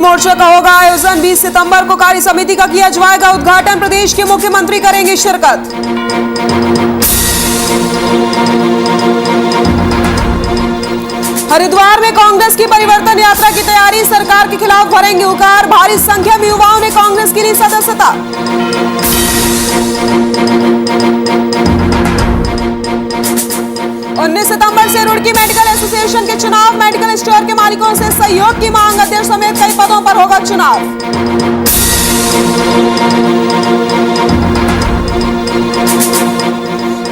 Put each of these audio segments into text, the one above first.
मोर्चा का होगा आयोजन। 20 सितंबर को कार्य समिति का किया जाएगा उद्घाटन। प्रदेश के मुख्यमंत्री करेंगे शिरकत। हरिद्वार में कांग्रेस की परिवर्तन यात्रा की तैयारी। सरकार के खिलाफ भरेंगे हुंकार। भारी संख्या में युवाओं ने कांग्रेस की ली सदस्यता। 19 सितंबर से रुड़की मेडिकल एसोसिएशन के चुनाव। मेडिकल स्टोर के मालिकों से सहयोग की मांग। अध्यक्ष समेत कई पदों पर होगा चुनाव।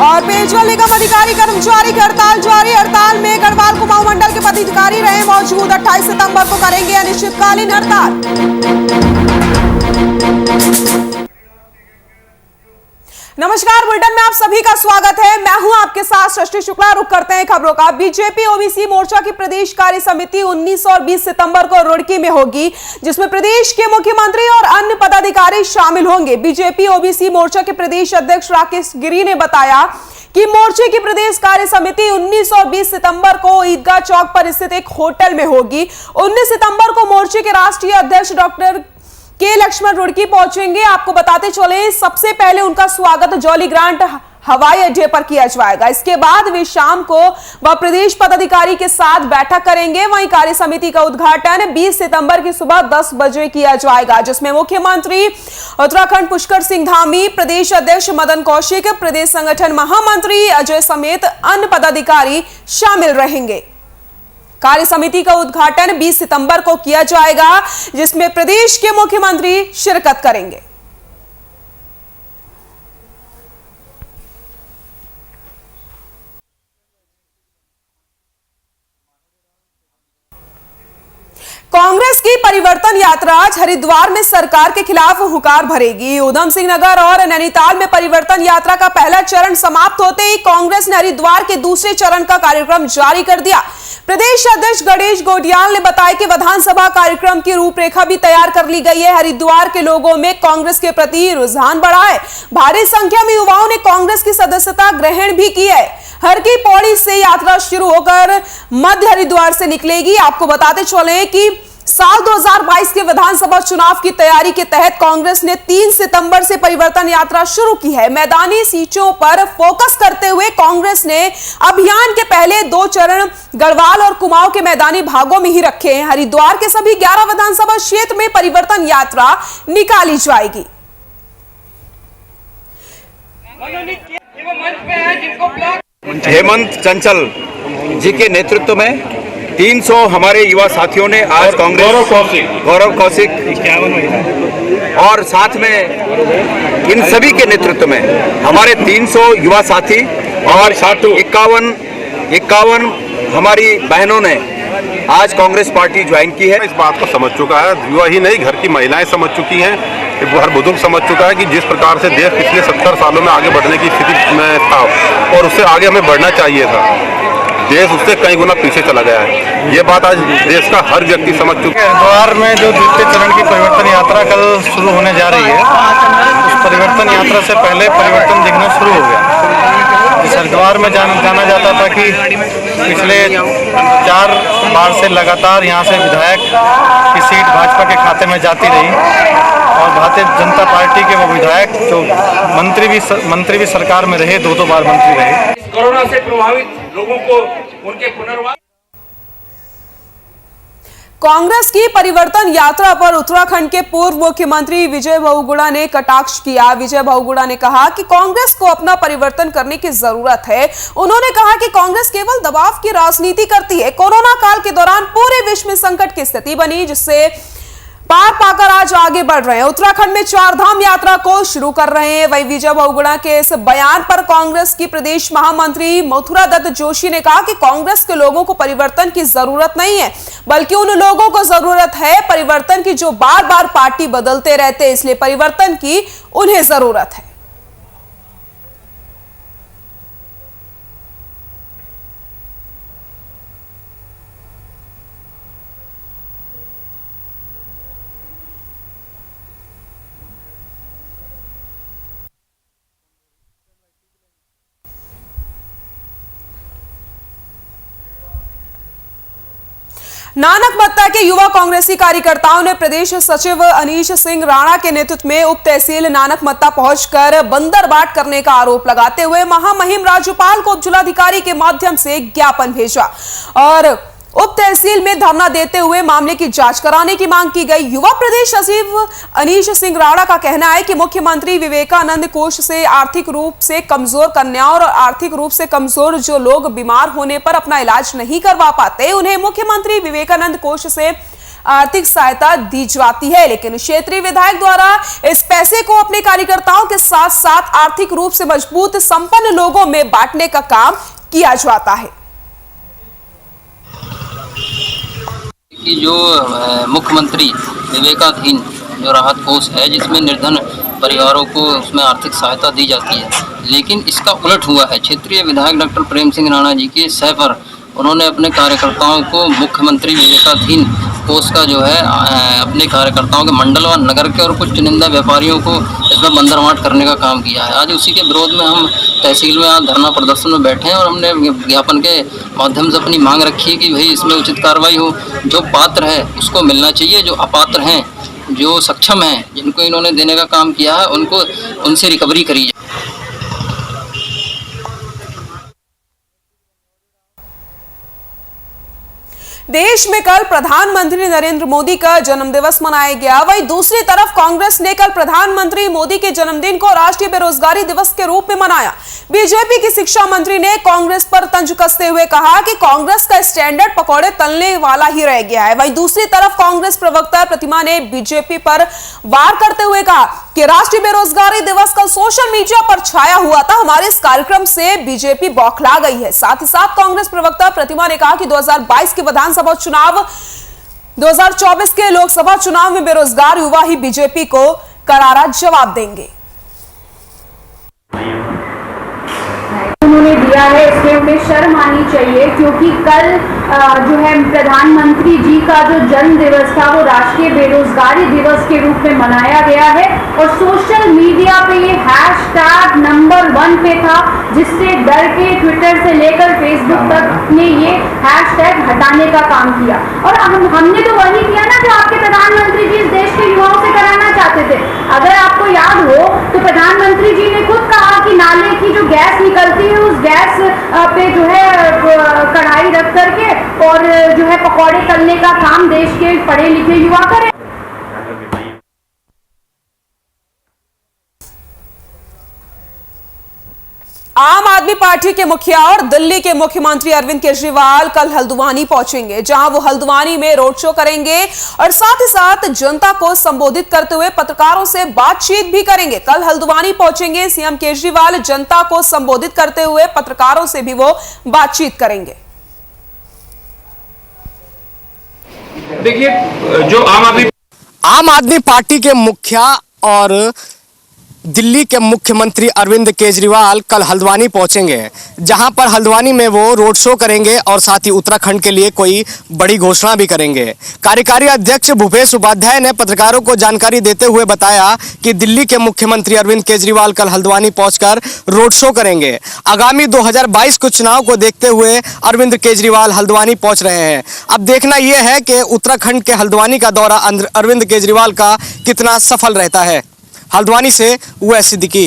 और पेयजल निगम अधिकारी कर्मचारी की हड़ताल जारी। हड़ताल में गढ़वाल कुमाऊं मंडल के पदाधिकारी रहे मौजूद। 28 सितंबर को करेंगे अनिश्चितकालीन हड़ताल। नमस्कार, बुलेटिन में आप सभी का स्वागत है। मैं हूं आपके साथ सृष्टि शुक्ला। रुक करते हैं खबरों का। बीजेपी ओबीसी मोर्चा की प्रदेश कार्य समिति 19 और 20 सितंबर को रुड़की में होगी, जिसमें प्रदेश के मुख्यमंत्री और अन्य पदाधिकारी शामिल होंगे। बीजेपी ओबीसी मोर्चा के प्रदेश अध्यक्ष राकेश गिरी ने बताया कि मोर्चे की प्रदेश कार्य समिति 19 और 20 सितंबर को ईदगाह चौक पर स्थित एक होटल में होगी। 19 सितंबर को मोर्चे के राष्ट्रीय अध्यक्ष डॉक्टर के लक्ष्मण रुड़की पहुंचेंगे। आपको बताते चले, सबसे पहले उनका स्वागत जॉली ग्रांट हवाई अड्डे पर किया जाएगा। इसके बाद वे शाम को वह प्रदेश पदाधिकारी के साथ बैठक करेंगे। वहीं कार्य समिति का उद्घाटन 20 सितंबर की सुबह 10 बजे किया जाएगा, जिसमें मुख्यमंत्री उत्तराखंड पुष्कर सिंह धामी, प्रदेश अध्यक्ष मदन कौशिक, प्रदेश संगठन महामंत्री अजय समेत अन्य पदाधिकारी शामिल रहेंगे। कार्य समिति का उद्घाटन 20 सितंबर को किया जाएगा, जिसमें प्रदेश के मुख्यमंत्री शिरकत करेंगे। कांग्रेस की परिवर्तन यात्रा आज हरिद्वार में सरकार के खिलाफ हुंकार भरेगी। उधम सिंह नगर और नैनीताल में परिवर्तन यात्रा का पहला चरण समाप्त होते ही कांग्रेस ने हरिद्वार के दूसरे चरण का कार्यक्रम जारी कर दिया। प्रदेश अध्यक्ष गणेश गोडियाल ने बताया कि विधानसभा कार्यक्रम की रूपरेखा भी तैयार कर ली गई है। हरिद्वार के लोगों में कांग्रेस के प्रति रुझान बढ़ा है। भारी संख्या में युवाओं ने कांग्रेस की सदस्यता ग्रहण भी की है। हर की पौड़ी से यात्रा शुरू होकर मध्य हरिद्वार से निकलेगी। आपको बताते चले कि साल 2022 के विधानसभा चुनाव की तैयारी के तहत कांग्रेस ने 3 सितंबर से परिवर्तन यात्रा शुरू की है। मैदानी सीटों पर फोकस करते हुए कांग्रेस ने अभियान के पहले 2 चरण गढ़वाल और कुमाऊं के मैदानी भागों में ही रखे हैं। हरिद्वार के सभी 11 विधानसभा क्षेत्र में परिवर्तन यात्रा निकाली जाएगी। हेमंत चंचल जी के नेतृत्व में 300 हमारे युवा साथियों ने आज कांग्रेस, गौरव कौशिक और साथ में इन सभी के नेतृत्व में हमारे 300 युवा साथी और 51 हमारी बहनों ने आज कांग्रेस पार्टी ज्वाइन की है। इस बात को समझ चुका है, युवा ही नहीं घर की महिलाएं समझ चुकी हैं, हर बुजुर्ग समझ चुका है कि जिस प्रकार से देश पिछले 70 सालों में आगे बढ़ने की स्थिति में था और उससे आगे हमें बढ़ना चाहिए था, देश उससे कई गुना पीछे चला गया है। ये बात आज देश का हर व्यक्ति समझ चुका है। हरिद्वार में जो द्वितीय चरण की परिवर्तन यात्रा कल शुरू होने जा रही है, उस परिवर्तन यात्रा से पहले परिवर्तन दिखना शुरू हो गया। इस हरिद्वार में जाना जाता था कि पिछले 4 बार से लगातार यहाँ से विधायक की सीट भाजपा के खाते में जाती रही और भारतीय जनता पार्टी के वो विधायक जो मंत्री भी सरकार में रहे, 2 बार मंत्री रहे। कोरोना से प्रभावित लोगों को उनके पुनर्वास। कांग्रेस की परिवर्तन यात्रा पर उत्तराखंड के पूर्व मुख्यमंत्री विजय बहुगुणा ने कटाक्ष किया। विजय बहुगुणा ने कहा कि कांग्रेस को अपना परिवर्तन करने की जरूरत है। उन्होंने कहा कि कांग्रेस केवल दबाव की राजनीति करती है। कोरोना काल के दौरान पूरे विश्व में संकट की स्थिति बनी, जिससे पार पाकर आज आगे बढ़ रहे हैं। उत्तराखंड में 4 धाम यात्रा को शुरू कर रहे हैं। वहीं विजय बहुगुणा के इस बयान पर कांग्रेस की प्रदेश महामंत्री मथुरा दत्त जोशी ने कहा कि कांग्रेस के लोगों को परिवर्तन की जरूरत नहीं है, बल्कि उन लोगों को जरूरत है परिवर्तन की जो बार बार पार्टी बदलते रहते हैं, इसलिए परिवर्तन की उन्हें जरूरत है। नानकमत्ता के युवा कांग्रेसी कार्यकर्ताओं ने प्रदेश सचिव अनीश सिंह राणा के नेतृत्व में उप तहसील नानकमत्ता पहुंचकर बंदरबाट करने का आरोप लगाते हुए महामहिम राज्यपाल को उप जिलाधिकारी के माध्यम से ज्ञापन भेजा और उप तहसील में धरना देते हुए मामले की जांच कराने की मांग की गई। युवा प्रदेश सचिव अनीश सिंह राणा का कहना है कि मुख्यमंत्री विवेकानंद कोष से आर्थिक रूप से कमजोर कन्याओं और आर्थिक रूप से कमजोर जो लोग बीमार होने पर अपना इलाज नहीं करवा पाते, उन्हें मुख्यमंत्री विवेकानंद कोष से आर्थिक सहायता दी जाती है, लेकिन क्षेत्रीय विधायक द्वारा इस पैसे को अपने कार्यकर्ताओं के साथ साथ आर्थिक रूप से मजबूत संपन्न लोगों में बांटने का काम किया जाता है। कि जो मुख्यमंत्री विवेकाधीन जो राहत कोष है जिसमें निर्धन परिवारों को उसमें आर्थिक सहायता दी जाती है, लेकिन इसका उलट हुआ है। क्षेत्रीय विधायक डॉक्टर प्रेम सिंह राणा जी के सह पर उन्होंने अपने कार्यकर्ताओं को मुख्यमंत्री विवेकाधीन कोष का जो है अपने कार्यकर्ताओं के मंडल व नगर के और कुछ चुनिंदा व्यापारियों को इसमें बंदरबाट करने का काम किया है। आज उसी के विरोध में हम तहसील में आज धरना प्रदर्शन में बैठे हैं और हमने ज्ञापन के माध्यम से अपनी मांग रखी है कि भाई इसमें उचित कार्रवाई हो। जो पात्र है उसको मिलना चाहिए, जो अपात्र हैं, जो सक्षम हैं, जिनको इन्होंने देने का काम किया है, उनको उनसे रिकवरी करी जाए। देश में कल प्रधानमंत्री नरेंद्र मोदी का जन्मदिवस मनाया गया। वहीं दूसरी तरफ कांग्रेस ने कल प्रधानमंत्री मोदी के जन्मदिन को राष्ट्रीय बेरोजगारी दिवस के रूप में मनाया। बीजेपी की शिक्षा मंत्री ने कांग्रेस पर तंज कसते हुए कहा कि कांग्रेस का स्टैंडर्ड पकौड़े तलने वाला ही रह गया है। वहीं दूसरी तरफ कांग्रेस प्रवक्ता प्रतिमा ने बीजेपी पर वार करते हुए कहा कि राष्ट्रीय बेरोजगारी दिवस कल सोशल मीडिया पर छाया हुआ था, हमारे इस कार्यक्रम से बीजेपी बौखला गई है। साथ ही साथ कांग्रेस प्रवक्ता प्रतिमा ने कहा कि 2022 के विधानसभा चुनाव 2024 के लोकसभा चुनाव में बेरोजगार युवा ही बीजेपी को करारा जवाब देंगे। उन्होंने दिया है इसमें उन्हें शर्म आनी चाहिए, क्योंकि कल जो है प्रधानमंत्री जी का जो जन्म दिवस था वो राष्ट्रीय बेरोजगारी दिवस के रूप में मनाया गया है और सोशल मीडिया पे ये हैशटैग नंबर 1 पे था, जिससे डर के ट्विटर से लेकर फेसबुक तक ने ये हैशटैग हटाने का काम किया। और हमने तो वही किया ना जो आपके प्रधानमंत्री जी इस देश के युवाओं से कराना चाहते थे। अगर आपको याद हो तो प्रधानमंत्री जी ने खुद कहा कि नाले की जो गैस निकलती है उस गैस पे जो है कढ़ाई रख करके और जो है पकौड़े तलने का काम देश के पढ़े लिखे युवा करें। आम आदमी पार्टी के मुखिया और दिल्ली के मुख्यमंत्री अरविंद केजरीवाल कल हल्द्वानी पहुंचेंगे, जहां वो हल्द्वानी में रोड शो करेंगे और साथ ही साथ जनता को संबोधित करते हुए पत्रकारों से बातचीत भी करेंगे। कल हल्द्वानी पहुंचेंगे सीएम केजरीवाल, जनता को संबोधित करते हुए पत्रकारों से भी वो बातचीत करेंगे। देखिए, जो आम आदमी पार्टी के मुखिया और दिल्ली के मुख्यमंत्री अरविंद केजरीवाल कल हल्द्वानी पहुंचेंगे, जहां पर हल्द्वानी में वो रोड शो करेंगे और साथ ही उत्तराखंड के लिए कोई बड़ी घोषणा भी करेंगे। कार्यकारी अध्यक्ष भूपेश उपाध्याय ने पत्रकारों को जानकारी देते हुए बताया कि दिल्ली के मुख्यमंत्री अरविंद केजरीवाल कल हल्द्वानी पहुंचकर रोड शो करेंगे। आगामी 2022 के चुनाव को देखते हुए अरविंद केजरीवाल हल्द्वानी पहुंच रहे हैं। अब देखना यह है कि उत्तराखंड के हल्द्वानी का दौरा अरविंद केजरीवाल का कितना सफल रहता है। हल्द्वानी से उवैस सिद्दीकी।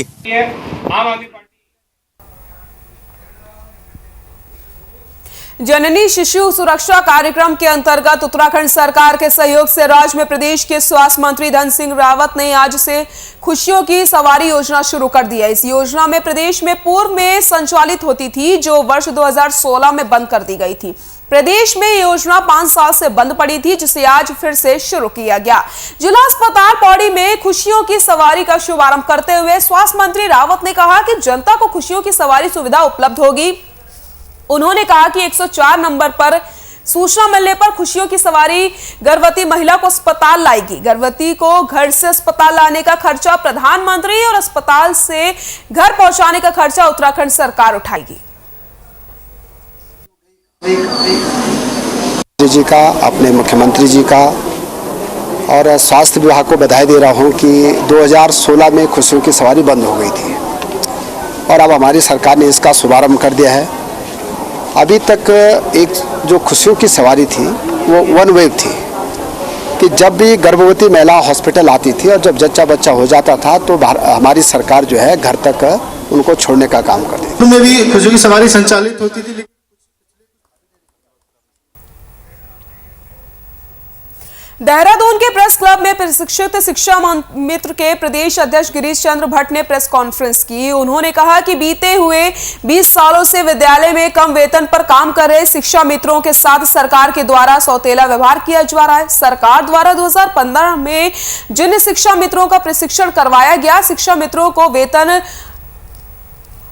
जननी शिशु सुरक्षा कार्यक्रम के अंतर्गत उत्तराखंड सरकार के सहयोग से राज्य में प्रदेश के स्वास्थ्य मंत्री धन सिंह रावत ने आज से खुशियों की सवारी योजना शुरू कर दी है। इस योजना में प्रदेश में पूर्व में संचालित होती थी, जो वर्ष 2016 में बंद कर दी गई थी। प्रदेश में योजना 5 साल से बंद पड़ी थी, जिसे आज फिर से शुरू किया गया। जिला अस्पताल पौड़ी में खुशियों की सवारी का शुभारंभ करते हुए स्वास्थ्य मंत्री रावत ने कहा कि जनता को खुशियों की सवारी सुविधा उपलब्ध होगी। उन्होंने कहा कि 104 नंबर पर सूचना मिलने पर खुशियों की सवारी गर्भवती महिला को अस्पताल लाएगी। गर्भवती को घर से अस्पताल लाने का खर्चा प्रधानमंत्री और अस्पताल से घर पहुंचाने का खर्चा उत्तराखंड सरकार उठाएगी। जी का, अपने मुख्यमंत्री जी का और स्वास्थ्य विभाग को बधाई दे रहा हूं कि 2016 में खुशियों की सवारी बंद हो गई थी और अब हमारी सरकार ने इसका शुभारंभ कर दिया है। अभी तक एक जो खुशियों की सवारी थी वो वन वेव थी कि जब भी गर्भवती महिला हॉस्पिटल आती थी और जब जच्चा बच्चा हो जाता था तो हमारी सरकार जो है घर तक उनको छोड़ने का काम करती थी। में भी खुशियों की सवारी संचालित होती थी। देहरादून के प्रेस क्लब में प्रशिक्षित शिक्षा मित्र के प्रदेश अध्यक्ष गिरीश चंद्र भट्ट ने प्रेस कॉन्फ्रेंस की। उन्होंने कहा कि बीते हुए 20 सालों से विद्यालय में कम वेतन पर काम कर रहे शिक्षा मित्रों के साथ सरकार के द्वारा सौतेला व्यवहार किया जा रहा है। सरकार द्वारा 2015 में जिन शिक्षा मित्रों का प्रशिक्षण करवाया गया, शिक्षा मित्रों को वेतन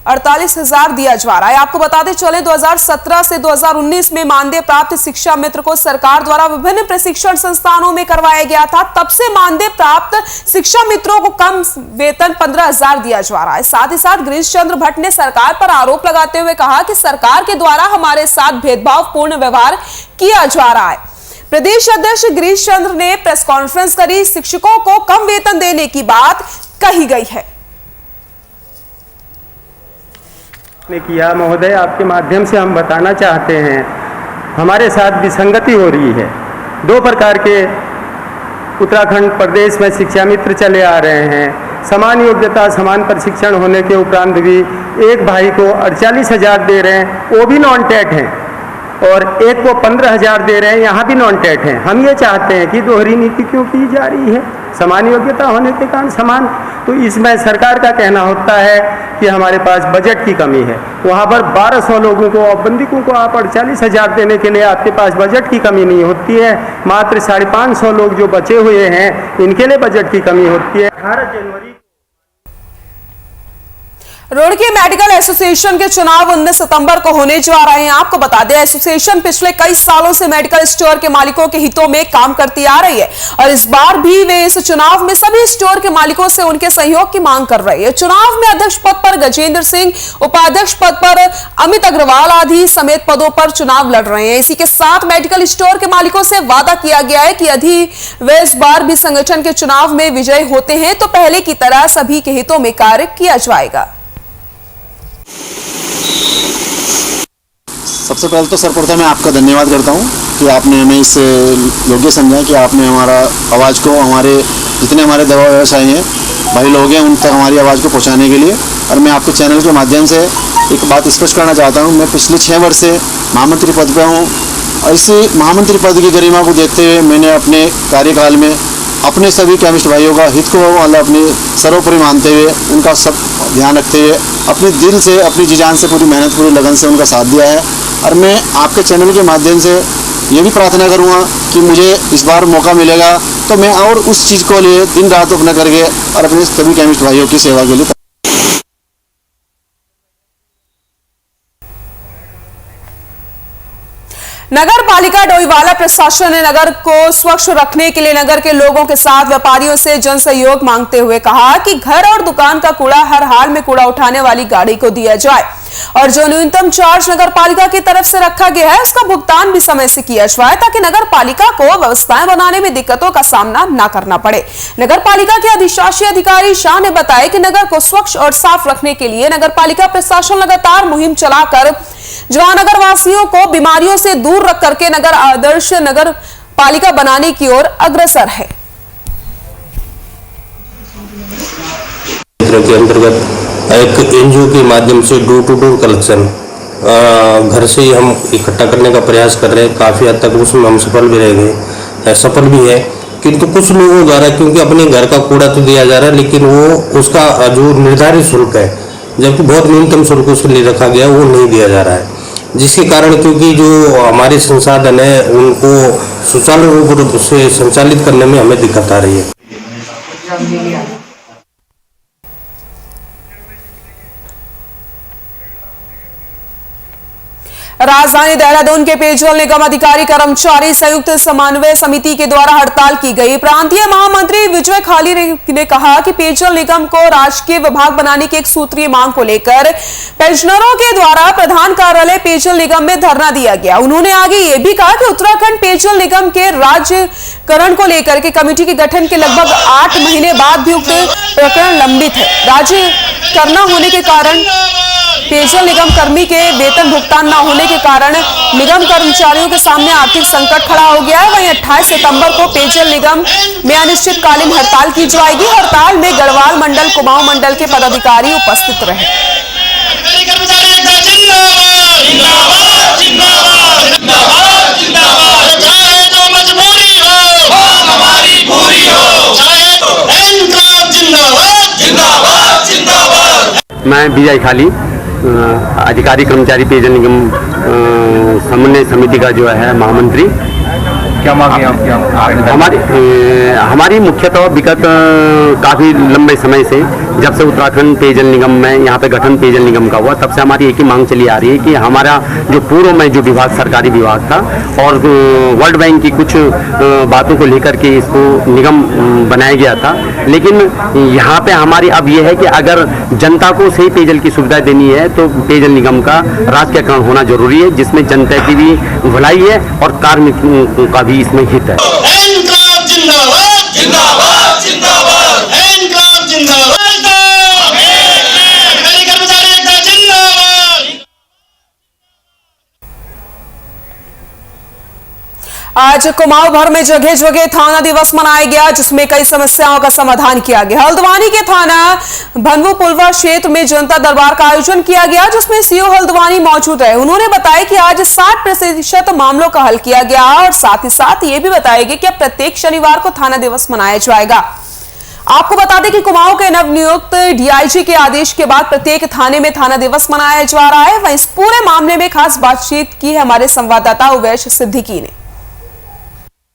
48,000 दिया जा रहा है। आपको बताते चले 2017 से 2019 में मानदेय प्राप्त शिक्षा मित्र को सरकार द्वारा विभिन्न प्रशिक्षण संस्थानों में करवाया गया था। तब से मानदेय प्राप्त शिक्षा मित्रों को कम वेतन 15,000 दिया जा रहा है। साथ ही साथ गिरीश चंद्र भट्ट ने सरकार पर आरोप लगाते हुए कहा कि सरकार के द्वारा हमारे साथ भेदभावपूर्ण व्यवहार किया जा रहा है। प्रदेश अध्यक्ष गिरीश चंद्र ने प्रेस कॉन्फ्रेंस करी। शिक्षकों को कम वेतन देने की बात कही गई है। ने किया महोदय, आपके माध्यम से हम बताना चाहते हैं हमारे साथ विसंगति हो रही है। दो प्रकार के उत्तराखंड प्रदेश में शिक्षा मित्र चले आ रहे हैं। समान योग्यता समान प्रशिक्षण होने के उपरांत भी एक भाई को 48,000 दे रहे हैं, वो भी नॉन टेट हैं, और एक को 15,000 दे रहे हैं, यहाँ भी नॉन टेट हैं। हम ये चाहते हैं कि दोहरी नीति क्यों की जा रही है? समान योग्यता होने के कारण समान। तो इसमें सरकार का कहना होता है कि हमारे पास बजट की कमी है। वहाँ पर 1200 लोगों को औपबंदिकों को आप 48,000 देने के लिए आपके पास बजट की कमी नहीं होती है। मात्र 550 लोग जो बचे हुए हैं इनके लिए बजट की कमी होती है। 18 जनवरी रुड़की मेडिकल एसोसिएशन के चुनाव 19 सितंबर को होने जा रहे हैं। आपको बता दें, एसोसिएशन पिछले कई सालों से मेडिकल स्टोर के मालिकों के हितों में काम करती आ रही है और इस बार भी वे इस चुनाव में सभी स्टोर के मालिकों से उनके सहयोग की मांग कर रही है। चुनाव में अध्यक्ष पद पर गजेंद्र सिंह, उपाध्यक्ष पद पर अमित अग्रवाल आदि समेत पदों पर चुनाव लड़ रहे हैं। इसी के साथ मेडिकल स्टोर के मालिकों से वादा किया गया है कि यदि वे इस बार भी संगठन के चुनाव में विजयी होते हैं तो पहले की तरह सभी के हितों में कार्य किया जाएगा। सबसे पहले तो सर्वप्रथम मैं आपका धन्यवाद करता हूं कि आपने हमें इस योग्य समझा कि आपने हमारा आवाज़ को, हमारे जितने हमारे दवा व्यवसायी हैं भाई लोग हैं उन तक हमारी आवाज़ को पहुंचाने के लिए। और मैं आपके चैनल के माध्यम से एक बात स्पष्ट करना चाहता हूं, मैं पिछले 6 वर्ष से महामंत्री पद पर हूँ और इस महामंत्री पद की गरिमा को देखते हुए मैंने अपने कार्यकाल में अपने सभी केमिस्ट भाइयों का हित को अपने सर्वोपरि मानते हुए, उनका सब ध्यान रखते हुए अपने दिल से, अपनी जी जान से, पूरी मेहनत, पूरी लगन से उनका साथ दिया है। और मैं आपके चैनल के माध्यम से ये भी प्रार्थना करूँगा कि मुझे इस बार मौका मिलेगा तो मैं और उस चीज़ को लिए दिन रात अपना करके और अपने सभी केमिस्ट भाइयों की सेवा के लिए। नगर पालिका डोईवाला प्रशासन ने नगर को स्वच्छ रखने के लिए नगर के लोगों के साथ व्यापारियों से जन सहयोग मांगते हुए कहा कि घर और दुकान का कूड़ा हर हाल में कूड़ा उठाने वाली गाड़ी को दिया जाए और जो न्यूनतम चार्ज नगर पालिका की तरफ से रखा गया है उसका भुगतान भी समय से किया जाए ताकि नगर पालिका को व्यवस्थाएं बनाने में दिक्कतों का सामना न करना पड़े। नगर पालिका के अधिशासी अधिकारी शाह ने बताया कि नगर को स्वच्छ और साफ रखने के लिए नगर पालिका प्रशासन लगातार मुहिम चलाकर जवानगर वासियों को बीमारियों से दूर रख करके नगर आदर्श नगर पालिका बनाने की ओर अग्रसर है। के अंतर्गत एक एनजीओ के माध्यम से डोर टू डोर कलेक्शन घर से ही हम इकट्ठा करने का प्रयास कर रहे हैं। काफ़ी हद तक उसमें हम सफल भी रह गए, सफल भी है, किंतु कुछ लोगों द्वारा क्योंकि अपने घर का कूड़ा तो दिया जा रहा है लेकिन वो उसका जो निर्धारित शुल्क है, जबकि बहुत न्यूनतम शुल्क उसके लिए रखा गया, वो नहीं दिया जा रहा है, जिसके कारण क्योंकि जो हमारे संसाधन है उनको सुचारू रूप से संचालित करने में हमें दिक्कत आ रही है। राजधानी देहरादून के पेयजल निगम अधिकारी कर्मचारी संयुक्त समन्वय समिति के द्वारा हड़ताल की गई। प्रांतीय महामंत्री विजय खाली ने कहा कि पेयजल निगम को राजकीय विभाग बनाने की एक सूत्रीय मांग को लेकर पेंशनरों के द्वारा प्रधान कार्यालय पेयजल निगम में धरना दिया गया। उन्होंने आगे ये भी कहा कि उत्तराखंड पेयजल निगम के राज्यकरण को लेकर के कमेटी के गठन के लगभग 8 महीने बाद भी उक्त प्रकरण लंबित है। राज्य करना होने के कारण पेयजल निगम कर्मी के वेतन भुगतान न होने के कारण निगम कर्मचारियों के सामने आर्थिक संकट खड़ा हो गया है। वहीं 28 सितंबर को पेयजल निगम में अनिश्चितकालीन हड़ताल की जाएगी। हड़ताल में गढ़वाल मंडल, कुमाऊं मंडल के पदाधिकारी उपस्थित रहे। मैं विजय खाली, अधिकारी कर्मचारी पेयजल निगम समन्वय समिति का जो है महामंत्री। क्या मांगे आपकी? हमारी मुख्यतः विगत काफ़ी लंबे समय से, जब से उत्तराखंड पेयजल निगम में यहाँ पे गठन पेयजल निगम का हुआ, तब से हमारी एक ही मांग चली आ रही है कि हमारा जो पूर्व में जो विभाग सरकारी विभाग था और वर्ल्ड बैंक की कुछ बातों को लेकर के इसको निगम बनाया गया था, लेकिन यहाँ पे हमारी अब ये है कि अगर जनता को सही पेयजल की सुविधा देनी है तो पेयजल निगम का राजकीयकरण होना जरूरी है, जिसमें जनता की भी भलाई है और कार्मिकों का भी इसमें हित है। आज कुमाऊं भर में जगह जगह थाना दिवस मनाया गया, जिसमें कई समस्याओं का समाधान किया गया। हल्द्वानी के थाना भनवू पुलवा क्षेत्र में जनता दरबार का आयोजन किया गया, जिसमें सीओ हल्द्वानी मौजूद रहे। उन्होंने बताया कि आज 60% मामलों का हल किया गया और साथ ही साथ ये भी बताया गया कि अब प्रत्येक शनिवार को थाना दिवस मनाया जाएगा। आपको बता दें कि कुमाऊं के नवनियुक्त डीआईजी के आदेश के बाद प्रत्येक थाने में थाना दिवस मनाया जा रहा है। वहीं इस पूरे मामले में खास बातचीत की है हमारे संवाददाता उवैश सिद्दीकी ने।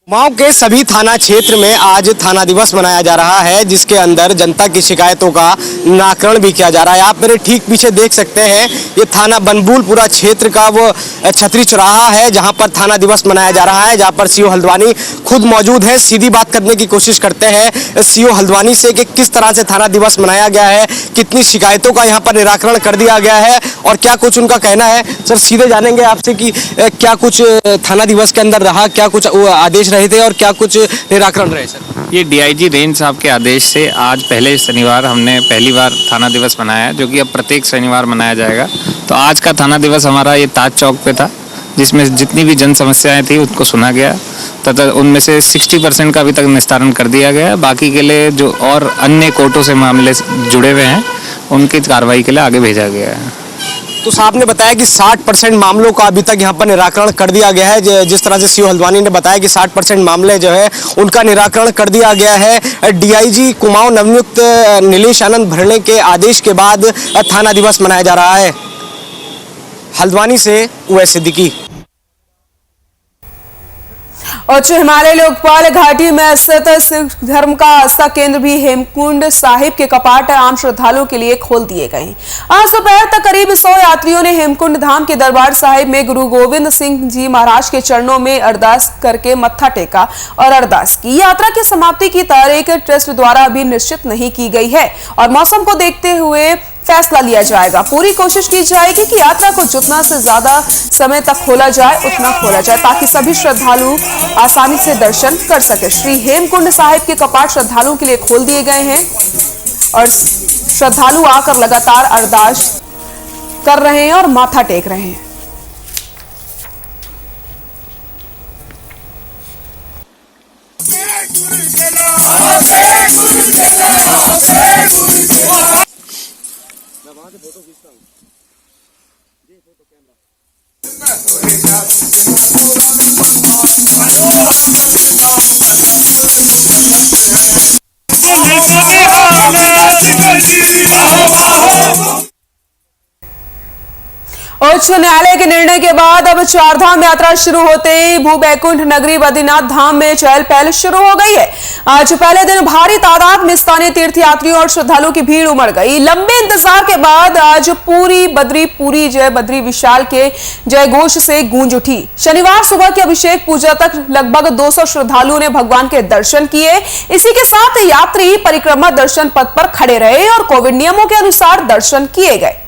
कुमाऊं के सभी थाना क्षेत्र में आज थाना दिवस मनाया जा रहा है, जिसके अंदर जनता की शिकायतों का निराकरण भी किया जा रहा है। आप मेरे ठीक पीछे देख सकते हैं, ये थाना बनबूलपुरा क्षेत्र का वो छतरी चौराहा है जहां पर थाना दिवस मनाया जा रहा है, जहां पर सीओ हल्द्वानी खुद मौजूद है। सीधी बात करने की कोशिश करते हैं सीओ हल्द्वानी से कि किस तरह से थाना दिवस मनाया गया है, कितनी शिकायतों का यहाँ पर निराकरण कर दिया गया है और क्या कुछ उनका कहना है। सर, सीधे जानेंगे आपसे कि क्या कुछ थाना दिवस के अंदर रहा, क्या कुछ आदेश रहे थे और क्या कुछ निराकरण रहे। सर, ये डीआईजी रेंज साहब के आदेश से आज पहले शनिवार हमने पहली बार थाना दिवस मनाया, जो कि अब प्रत्येक शनिवार मनाया जाएगा। तो आज का थाना दिवस हमारा ये ताज चौक पे था, जिसमें जितनी भी जन समस्याएं थी उनको सुना गया तथा उनमें से 60% का अभी तक निस्तारण कर दिया गया। बाकी के लिए जो और अन्य कोर्टों से मामले जुड़े हुए हैं उनकी कार्रवाई के लिए आगे भेजा गया है। तो साहब ने बताया कि 60% मामलों का अभी तक यहाँ पर निराकरण कर दिया गया है। जिस तरह से सीओ हल्द्वानी ने बताया कि 60% मामले जो है उनका निराकरण कर दिया गया है। डीआईजी कुमाऊं नवनियुक्त नीलेश आनंद भरणे के आदेश के बाद थाना दिवस मनाया जा रहा है। हल्द्वानी से उवैस सिद्दीकी। उच्च हिमालय लोकपाल घाटी में स्थित सिख धर्म का आस्था केंद्र भी हेमकुंड साहिब के कपाट आम श्रद्धालुओं के लिए खोल दिए गए। आज दोपहर तक करीब 100 यात्रियों ने हेमकुंड धाम के दरबार साहिब में गुरु गोविंद सिंह जी महाराज के चरणों में अरदास करके मत्था टेका और अरदास की। यात्रा की समाप्ति की तारीख ट्रस्ट द्वारा अभी निश्चित नहीं की गई है और मौसम को देखते हुए फैसला लिया जाएगा। पूरी कोशिश की जाएगी कि यात्रा को जितना से ज्यादा समय तक खोला जाए उतना खोला जाए, ताकि सभी श्रद्धालु आसानी से दर्शन कर सके। श्री हेमकुंड साहिब के कपाट श्रद्धालुओं के लिए खोल दिए गए हैं और श्रद्धालु आकर लगातार अरदास कर रहे हैं और माथा टेक रहे हैं। उच्च न्यायालय के निर्णय के बाद अब चारधाम यात्रा शुरू होते ही भूबैकुंठ नगरी बद्रीनाथ धाम में चहल पहल शुरू हो गई है। आज पहले दिन भारी तादाद में स्थानीय तीर्थयात्रियों और श्रद्धालुओं की भीड़ उमड़ गई। लंबे इंतजार के बाद आज पूरी जय बद्री विशाल के जय घोष से गूंज उठी। शनिवार सुबह की अभिषेक पूजा तक लगभग 200 श्रद्धालुओं ने भगवान के दर्शन किए। इसी के साथ यात्री परिक्रमा दर्शन पथ पर खड़े रहे और कोविड नियमों के अनुसार दर्शन किए गए।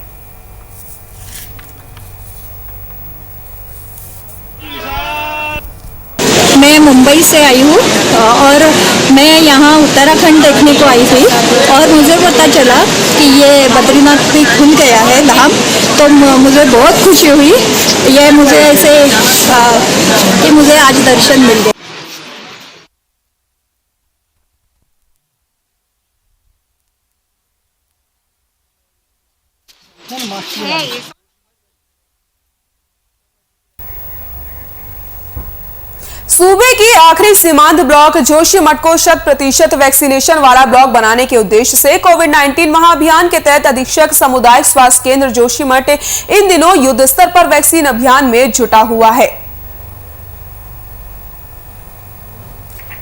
मैं मुंबई से आई हूँ और मैं यहाँ उत्तराखंड देखने को आई थी और मुझे पता चला कि ये बद्रीनाथ भी खुल गया है धाम, तो मुझे बहुत खुशी हुई। ये मुझे ऐसे कि मुझे आज दर्शन मिल गए। सूबे की आखिरी सीमांत ब्लॉक जोशीमठ को 100% वैक्सीनेशन वाला ब्लॉक बनाने के उद्देश्य से कोविड-19 महाअभियान के तहत अधीक्षक सामुदायिक स्वास्थ्य केंद्र जोशीमठ इन दिनों युद्ध स्तर पर वैक्सीन अभियान में जुटा हुआ है।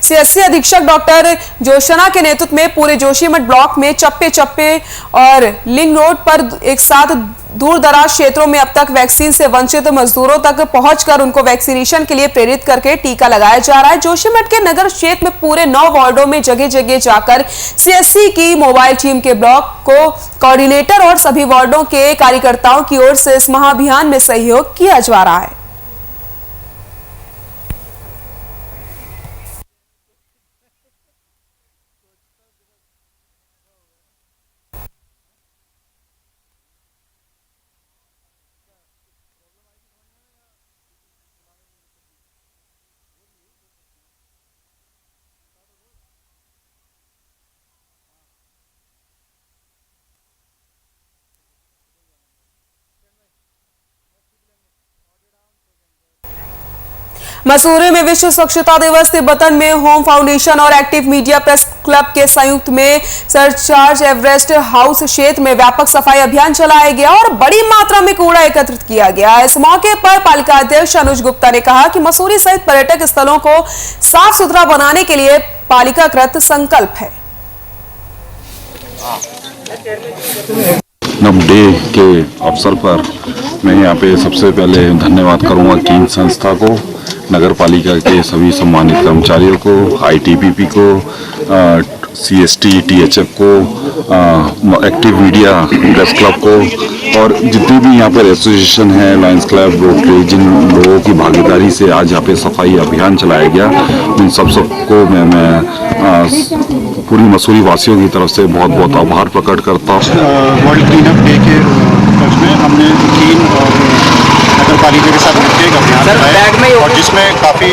सीएससी अधीक्षक डॉक्टर जोशना के नेतृत्व में पूरे जोशीमठ ब्लॉक में चप्पे चप्पे और लिंक रोड पर एक साथ दूर दराज क्षेत्रों में अब तक वैक्सीन से वंचित मजदूरों तक पहुंचकर उनको वैक्सीनेशन के लिए प्रेरित करके टीका लगाया जा रहा है। जोशीमठ के नगर क्षेत्र में पूरे 9 वार्डों में जगह जगह जाकर सीएससी की मोबाइल टीम के ब्लॉक को कोऑर्डिनेटर और सभी वार्डों के कार्यकर्ताओं की ओर से इस महाअभियान में सहयोग किया जा रहा है। मसूरी में विश्व स्वच्छता दिवस तिब्बतन में होम फाउंडेशन और एक्टिव मीडिया प्रेस क्लब के संयुक्त में सरचार्ज एवरेस्ट हाउस क्षेत्र में व्यापक सफाई अभियान चलाया गया और बड़ी मात्रा में कूड़ा एकत्रित किया गया। इस मौके पर पालिका अध्यक्ष अनुज गुप्ता ने कहा कि मसूरी सहित पर्यटक स्थलों को साफ सुथरा बनाने के लिए पालिका कृत संकल्प है। डे के अवसर पर मैं यहाँ पे सबसे पहले धन्यवाद करूँगा कीन संस्था को, नगर पालिका के सभी सम्मानित कर्मचारियों को, आईटीबीपी को, सीएसटी, टीएचएफ को, एक्टिव मीडिया प्रेस क्लब को और जितने भी यहाँ पर एसोसिएशन है, लायंस क्लब, रोटरी, जिन लोगों की भागीदारी से आज यहाँ पे सफाई अभियान चलाया गया, उन सबको मैं पूरी मसूरी वासियों की तरफ से बहुत बहुत आभार प्रकट करता हूँ। वर्ल्ड क्लीन अप डे के उपलक्ष्य में हमने कीन और नगर पालिका के साथ मिलकर एक अभियान चलाया और जिसमें काफ़ी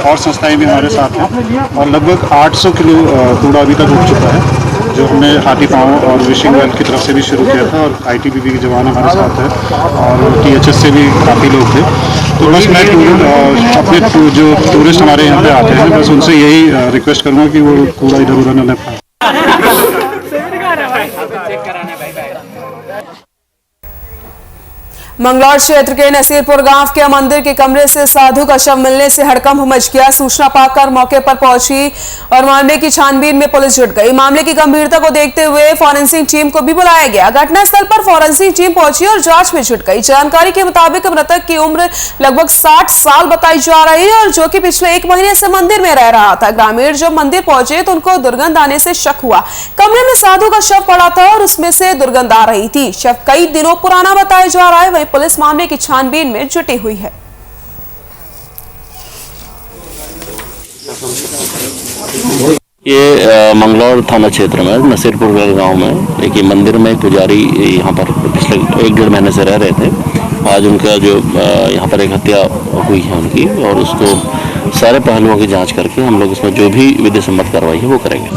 और संस्थाएं भी हमारे साथ हैं और लगभग 800 किलो कूड़ा अभी तक उठ चुका है, जो हमने हाथी पाँव और विशिंग वेल की तरफ से भी शुरू किया था और आईटीबीपी के जवान हमारे साथ है और टीएचएस से भी काफ़ी लोग थे। तो बस मैं अपने जो टूरिस्ट हमारे यहाँ पे आते हैं बस उनसे यही रिक्वेस्ट करूँगा कि वो कूड़ा इधर उधर न फेंकें। मंगलौर क्षेत्र के नसीरपुर गांव के मंदिर के कमरे से साधु का शव मिलने से हड़कंप मच गया। सूचना पाकर मौके पर पहुंची और मामले की छानबीन में पुलिस जुट गई। मामले की गंभीरता को देखते हुए फॉरेंसिक टीम को भी बुलाया गया। घटनास्थल पर फॉरेंसिक टीम पहुंची और जांच में जुट गई। जानकारी के मुताबिक मृतक की उम्र लगभग 60 साल बताई जा रही है और जो कि पिछले 1 महीने से मंदिर में रह रहा था। ग्रामीण जब मंदिर पहुंचे तो उनको दुर्गंध आने से शक हुआ। कमरे में साधु का शव पड़ा था और उसमें से दुर्गंध आ रही थी। शव कई दिनों पुराना बताया जा रहा है। पुलिस मामले की छानबीन में जुटी हुई है। ये मंगलौर थाना क्षेत्र में नसीरपुर गांव में एक मंदिर में पुजारी यहाँ पर पिछले 1-1.5 महीने से रह रहे थे। आज उनका जो यहाँ पर एक हत्या हुई है उनकी और उसको सारे पहलुओं की जांच करके हम लोग इसमें जो भी विधि सम्मत कार्रवाई है वो करेंगे।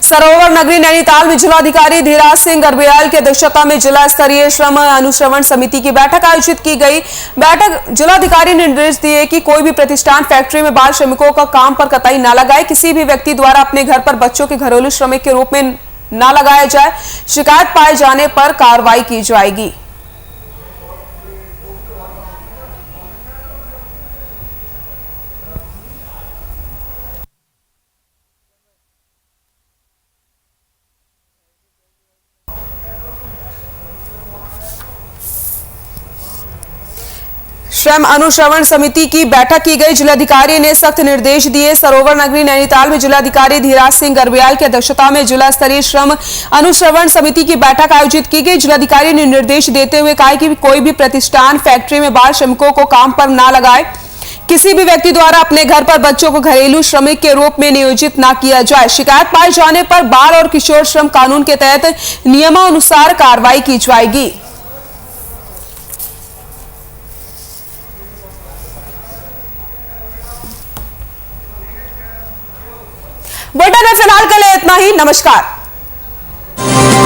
सरोवर नगरी नैनीताल में जिलाधिकारी धीराज सिंह गर्ब्याल की अध्यक्षता में जिला स्तरीय श्रम अनुश्रवण समिति की बैठक आयोजित की गई। बैठक जिलाधिकारी ने निर्देश दिए कि कोई भी प्रतिष्ठान फैक्ट्री में बाल श्रमिकों का काम पर कतई न लगाए। किसी भी व्यक्ति द्वारा अपने घर पर बच्चों के घरेलू श्रमिक के रूप में न लगाया जाए। शिकायत पाए जाने पर कार्रवाई की जाएगी। श्रम अनुश्रवण समिति की बैठक की गई। जिलाधिकारी ने सख्त निर्देश दिए। सरोवर नगरी नैनीताल में जिलाधिकारी धीराज सिंह गर्ब्याल की अध्यक्षता में जिला स्तरीय श्रम अनुश्रवण समिति की बैठक आयोजित की गई। जिलाधिकारी ने निर्देश देते हुए कहा कि कोई भी प्रतिष्ठान फैक्ट्री में बाल श्रमिकों को काम पर न लगाए। किसी भी व्यक्ति द्वारा अपने घर पर बच्चों को घरेलू श्रमिक के रूप में नियोजित न किया जाए। शिकायत पाए जाने पर बाल और किशोर श्रम कानून के तहत नियमानुसार कार्रवाई की जाएगी। बुलेटिन में फिलहाल के लिए इतना ही। नमस्कार।